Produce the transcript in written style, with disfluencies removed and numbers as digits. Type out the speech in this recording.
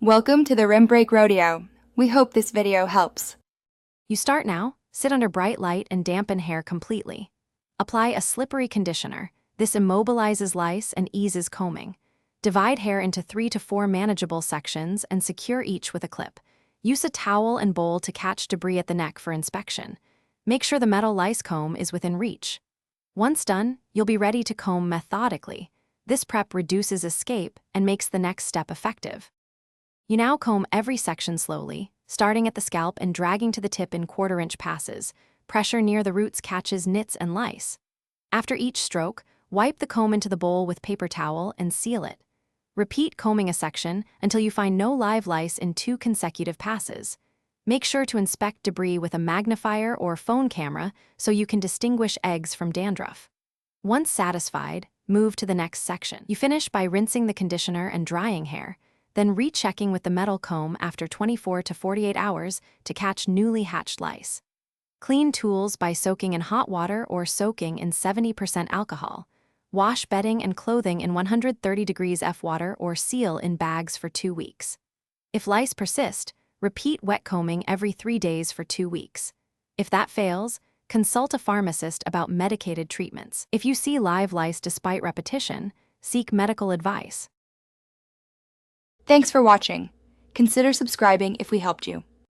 Welcome to the Rim Break Rodeo. We hope this video helps. You start now, sit under bright light and dampen hair completely. Apply a slippery conditioner. This immobilizes lice and eases combing. Divide hair into 3 to 4 manageable sections and secure each with a clip. Use a towel and bowl to catch debris at the neck for inspection. Make sure the metal lice comb is within reach. Once done, you'll be ready to comb methodically. This prep reduces escape and makes the next step effective. You now comb every section slowly, starting at the scalp and dragging to the tip in quarter-inch passes. Pressure near the roots catches nits and lice. After each stroke, wipe the comb into the bowl with paper towel and seal it. Repeat combing a section until you find no live lice in 2 consecutive passes. Make sure to inspect debris with a magnifier or phone camera so you can distinguish eggs from dandruff. Once satisfied, move to the next section. You finish by rinsing the conditioner and drying hair, then rechecking with the metal comb after 24 to 48 hours to catch newly hatched lice. Clean tools by soaking in hot water or soaking in 70% alcohol. Wash bedding and clothing in 130 degrees F water or seal in bags for 2 weeks. If lice persist, repeat wet combing every 3 days for 2 weeks. If that fails, consult a pharmacist about medicated treatments. If you see live lice despite repetition, seek medical advice. Thanks for watching. Consider subscribing if we helped you.